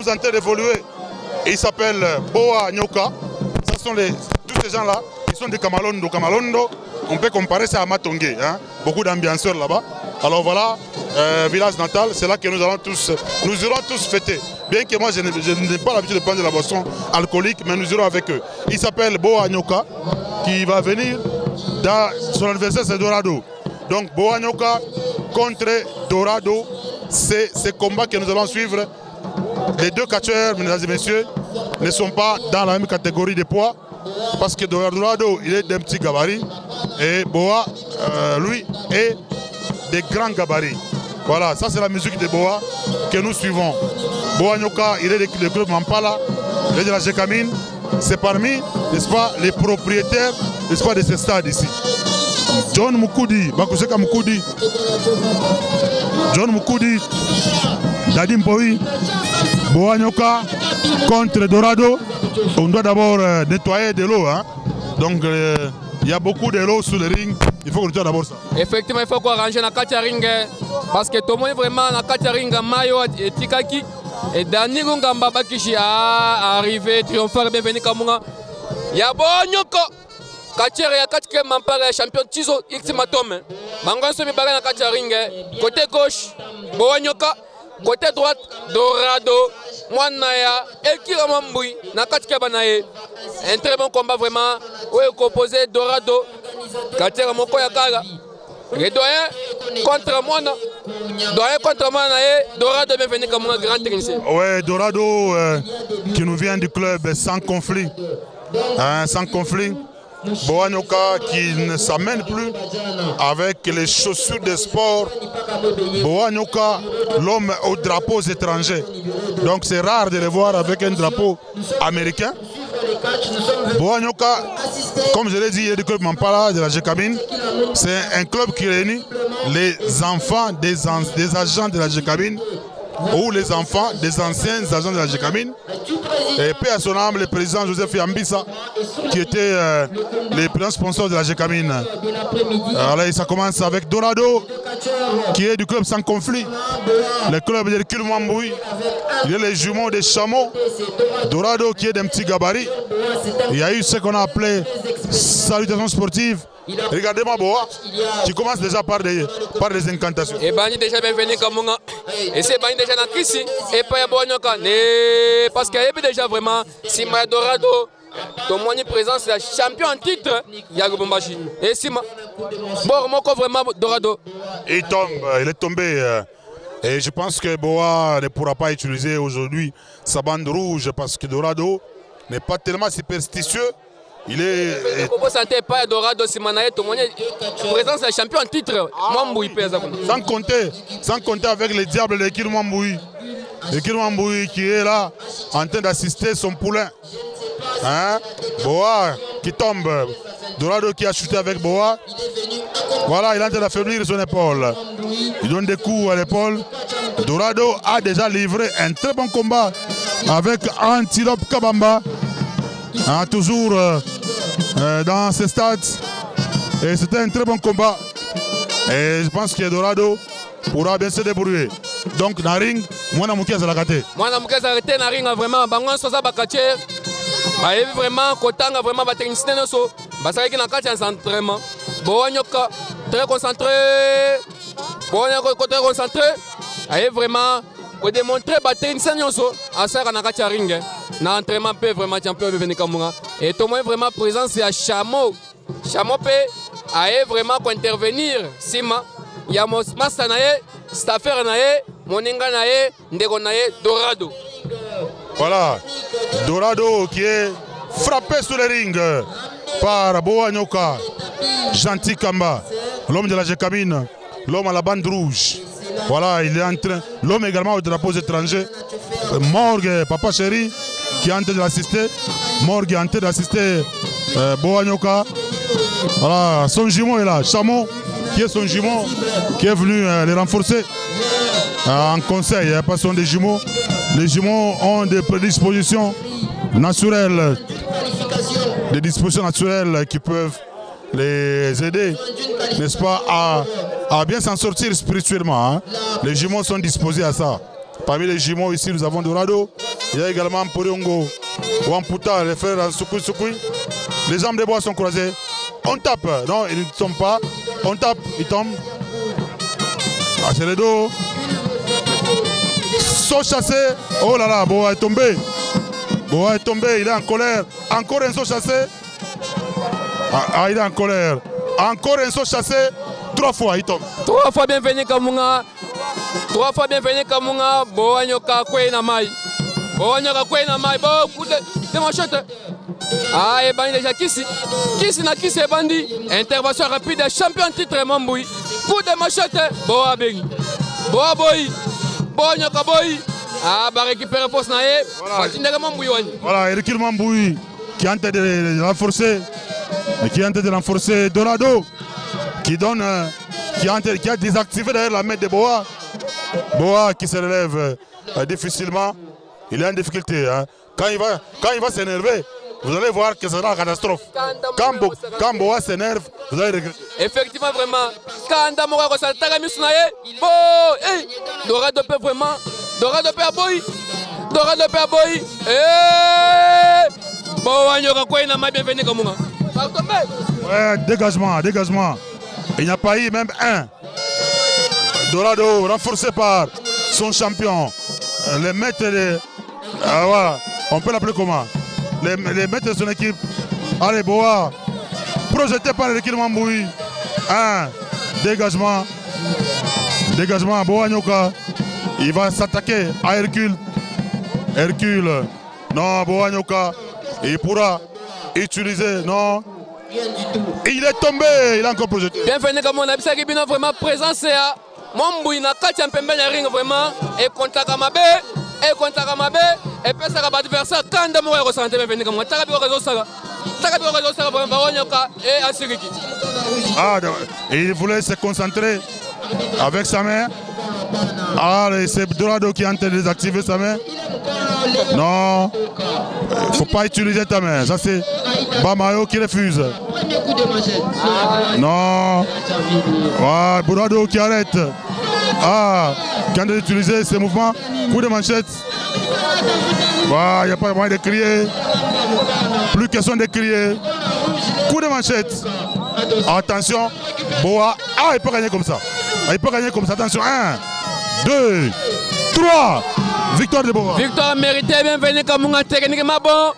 Nous sommes en train d'évoluer. Il s'appelle Boa Nyoka. Ce sont tous ces gens-là, ils sont des Kamalondo. Kamalondo, on peut comparer ça à Matongé. Hein? Beaucoup d'ambianceurs là-bas. Alors voilà, village natal, c'est là que nous irons tous fêter. Bien que moi je n'ai pas l'habitude de prendre de la boisson alcoolique, mais nous irons avec eux. Il s'appelle Boa Nyoka, qui va venir dans son anniversaire, c'est Dorado. Donc Boa Nyoka contre Dorado, c'est ce combat que nous allons suivre. Les deux catcheurs, mesdames et messieurs, ne sont pas dans la même catégorie de poids, parce que Dorado, il est d'un petit gabarit, et Boa, lui, est des grands gabarits. Voilà, ça c'est la musique de Boa que nous suivons. Boa Nyoka, il est du club Mampala, il est de la Gécamine. C'est parmi, n'est-ce pas, les propriétaires, n'est-ce pas, de ce stade ici. John Mukudi, Bakuseka Mukudi, John Mukudi, Dadim Poi, Boa Nyoka contre Dorado. On doit d'abord nettoyer de l'eau, hein. Donc il y a beaucoup de l'eau sous le ring. Il faut qu'on nettoie d'abord ça. Effectivement, il faut qu'on arrange la katia ring parce que tout le monde est vraiment la katia ring mayo et tikaki. Et Dani Ngamba Bakishi a arrivé triomphant, bienvenue Kamunga. Boa Nyoka, katia ya katika mampara champion Tizo X-Matome. Bangon se mi baga na katia ring. Côté gauche, Boa Nyoka. Côté droite, Dorado. Mwanaya, Elkira Mamboui, Nakatika Banaye. Un très bon combat vraiment. Où est composé Dorado, Katera Moko Yakara. Les doyens contre Mwana. Doyen contre Mwana et Dorado bienvenue comme un grand technicien. Ouais, Dorado qui nous vient du club sans conflit. Hein, sans conflit. Boa Nyoka qui ne s'amène plus avec les chaussures de sport. Boa Nyoka, l'homme aux drapeaux étrangers. Donc c'est rare de le voir avec un drapeau américain. Boa Nyoka, comme je l'ai dit, il est du club Mampala de la Gécamine. C'est un club qui réunit les enfants des agents de la Gécamine ou les enfants des anciens agents de la Gécamine. Et paix à son âme, le président Joseph Yambissa, qui était le président sponsor de la Gécamine. Alors ça commence avec Dorado, qui est du club sans conflit. Le club de Hercule Mamboui. Il y a les jumeaux des chameaux. Dorado qui est d'un petit gabarit. Il y a eu ce qu'on a appelé salutations sportives. Regardez-moi Boa, qui commence déjà par des incantations. Et Bani déjà bienvenu comme moi. Et c'est Bani déjà dans Kissi. Et pas Boa Nyoka. Parce qu'il y a déjà vraiment, si ma Dorado, ton moyen présent, c'est la champion en titre, Yago Bombashi. Et si ma. Bon, moi, vraiment Dorado. Il tombe, il est tombé. Et je pense que Boa ne pourra pas utiliser aujourd'hui sa bande rouge parce que Dorado n'est pas tellement superstitieux. Il est. Vous sentez pas Dorado Simanaye, ton moyen présent, c'est la champion en titre. Sans compter avec les diables de Hercule Mamboui. Hercule Mamboui qui est là en train d'assister son poulain. Hein? Boa qui tombe. Dorado qui a chuté avec Boa. Voilà, il est en train d'affaiblir son épaule. Il donne des coups à l'épaule. Dorado a déjà livré un très bon combat avec Antilope Kabamba. Hein, toujours dans ce stade. Et c'était un très bon combat. Et je pense que Dorado pourra bien se débrouiller. Donc, dans le ring, Mwana Mouké a raté. Mwana Mouké a raté dans le ring, vraiment. Bangon Sosa Bakacher. Vraiment, Kotanga, vraiment, technicien. Basaki qui n'a pas d'entraînement. Boa Nyoka, très concentré. Boa Nyoka, très concentré. Et vraiment, pour démontrer que technicien à ça, on a un ring. Dans l'entraînement, vraiment, champion de venir comme et tout le monde vraiment présent, c'est à Chameau. Chameau peut vraiment intervenir. Sima, il y a mon master, staffer, moninga, ndego, Dorado. Voilà, Dorado qui est frappé sur le ring par Boa Nyoka, Gentil Kamba, l'homme de la Gécamine, l'homme à la bande rouge. Voilà, il est en train, l'homme également aux drapeaux étrangers. Morgue, papa chéri, qui est en train de l'assister. Morgue est en train d'assister Boa Nyoka. Voilà, son jumeau est là, Chameau, qui est son jumeau, qui est venu les renforcer en conseil, parce qu'ils sont des jumeaux. Les jumeaux ont des prédispositions naturelles, des dispositions naturelles qui peuvent les aider, n'est-ce pas, à bien s'en sortir spirituellement. Hein. Les jumeaux sont disposés à ça. Parmi les jumeaux ici, nous avons Dorado, Il y a également Poriongo, Wamputa, les frères Soukui. Les jambes de Boa sont croisées. On tape. Non, ils ne tombent pas. On tape, ils tombent. Ah, c'est le dos. Saut chassé. Oh là là, Boa est tombé. Boa est tombé, il est en colère. Encore un saut chassé. Ah, il est en colère. Encore un saut chassé. 3 fois, il tombe. 3 fois bienvenue Kamunga. 3 fois bienvenue Kamunga. Boa nyoka kwe na mai. Boa nyoka kwe na mai. Boa coup de machette. Ah, et ben déjà Kissi et Bandi. Intervention rapide, champion titre Mamboui. Coup de machette. Boa Bengi. Boa Boy. Boa nyoka Boy. Ah, bah récupérer force naé. Voilà, Eric Mamboui qui est en train de renforcer. Qui est en train de renforcer Dorado. Qui donne. Qui a désactivé derrière la main de Boa. Boa qui se relève difficilement. Il est en difficulté. Hein. Quand il va s'énerver, vous allez voir que ce sera une catastrophe. Quand Boa s'énerve, vous allez regretter. Effectivement, vraiment. Quand Boa Dorado peut vraiment. Dorado peut Boy. Dorado peut Boy. Boa nyoka quoi na bienvenue comme moi. Ouais, dégagement. Il n'y a pas eu même un. Dorado renforcé par son champion. Les maîtres de. Voilà, on peut l'appeler comment? Les maîtres de son équipe. Allez, Boa. Projeté par l'équipe Mamboui. Un. Dégagement. Boa Nyoka. Il va s'attaquer à Hercule. Non, Boa Nyoka. Il pourra utiliser. Non. Il est tombé. Il a encore projeté. Bienvenue comme on a vu vraiment présence. Mamboui na katia mpembe na ring vraiment. Et contre Kamabe. Et puis ça va adversaire quand de moi ressentir bienvenue comme moi. Taka bi réseau ça. Vraiment Nyoka et Asiriki. Ah, il voulait se concentrer avec sa main. Ah, c'est Dorado qui est en train de désactiver sa main. Non, il ne faut pas utiliser ta main. Ça, c'est Bamayo qui refuse. Non. Ah, Dorado qui arrête. Ah, qui a utilisé ses mouvements. Coup de manchette. Ah, il n'y a pas moyen de crier. Plus question de crier. Coup de manchette. Attention. Boa. Ah, il peut gagner comme ça. Attention. 1, 2, 3. Victoire de Boa. Victoire méritée. Bienvenue Kamunga. Techniquement bon.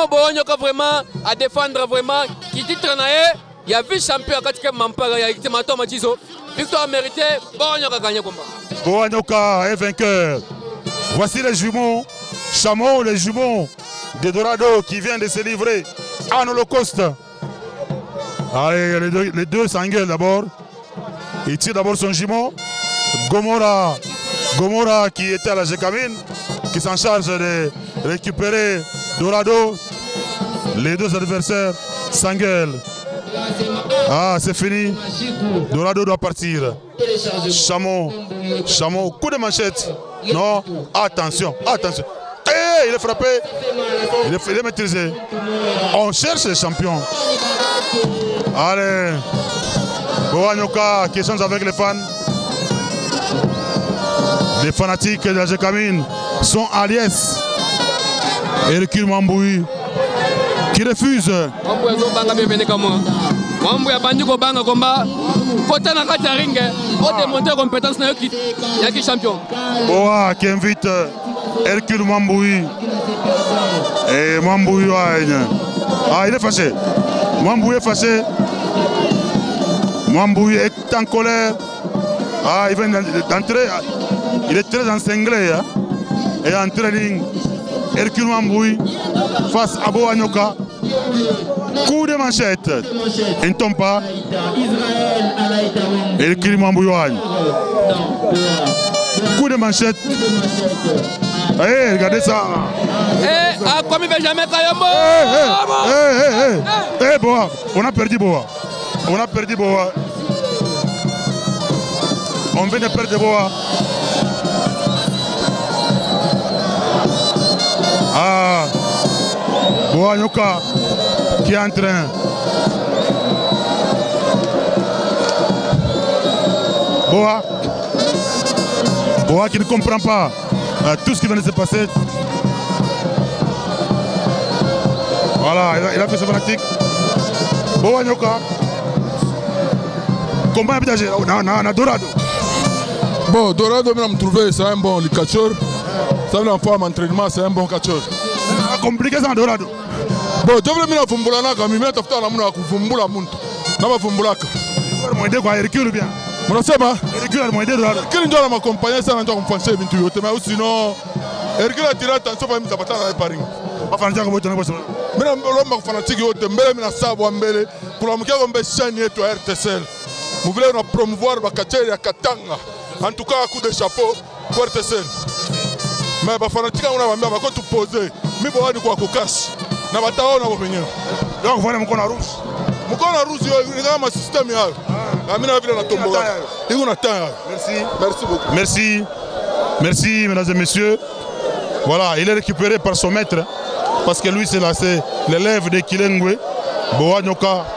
Boa Nyoka vraiment à défendre vraiment. Qui titre naé. Il y a vice-champion à Katika Mampara. Il y a Timato Machizo. Victoire méritée. Boa Nyoka gagné combat. Boa Nyoka est vainqueur. Voici les jumeaux. Chamo, les jumeaux de Dorado qui viennent de se livrer en holocauste. Allez, les deux s'engueulent d'abord. Il tire d'abord son jumeau. Gomora qui était à la Gécamine, qui s'en charge de récupérer Dorado. Les deux adversaires s'engueulent. Ah, c'est fini. Dorado doit partir. Chamo, coup de manchette. Non, attention. Il est frappé. Il est maîtrisé. On cherche les champions. Allez. Boa Nyoka qui échange avec les fans. Les fanatiques de la Gécamine sont à Liès. Hercule Mamboui qui refuse. Mamboui a bandu ko banga combat. Côté na kati ring, on démonter compétence na yaki champion. Boa qui invite Hercule Mamboui. Et Mamboui ah, il est fâché. Mamboui est fâché. Mamboui est en colère. Ah, il vient d'entrer. Il est très encinglé. Hein? Et en training, Hercule Mamboui face à Boa Nyoka. Coup de manchette. Il ne tombe pas. Hercule Mamboui. Coup de manchette. Hey, regardez ça. Comme il ne veut jamais Kayombo. Boa. On a perdu Boa. On vient de perdre Boa. Ah, Boa Nyoka qui est en train. Boa qui ne comprend pas. tout ce qui venait de se passer. Voilà, il a fait ce fanatique. Bon, Nyoka. Combat habitagé, on a Dorado. Bon, Dorado, je me trouve, c'est un bon catcheur. Ça veut dire entraînement, c'est un bon catcheur. Compliqué ça, Dorado. Bon, je veux dire que je vais faire Hercule bien. Mnasema Hercule alimwendea Dorado. Hercule ndio anamkompanya sana ndio kumfanyia vitu yote, mais sinon Hercule atira attention kwa mtapatana na paring. Wafanya kwa bote na bote. Mimi naomba kufanatiki yote mbele, mimi nasabwa mbele kulamkia kwa mbeshani yetu ya RTCL. Mvile na promouvoir bakacheri ya Katanga. En tout cas, coup de chapeau pour RTCL. Mais bafanatika unabambia bako tupoze. Mimi bwani kwa kukashi. Na bataona bo wenyewe. Donc voilà mkono rouge. Mkono rouge yo ni kama system yao. Mimi na vile na tombola. Iko na temps. Merci. Merci beaucoup. Merci. Merci mesdames et messieurs. Voilà, il est récupéré par son maître parce que lui c'est l'élève de Kilengwe. Boa Nyoka.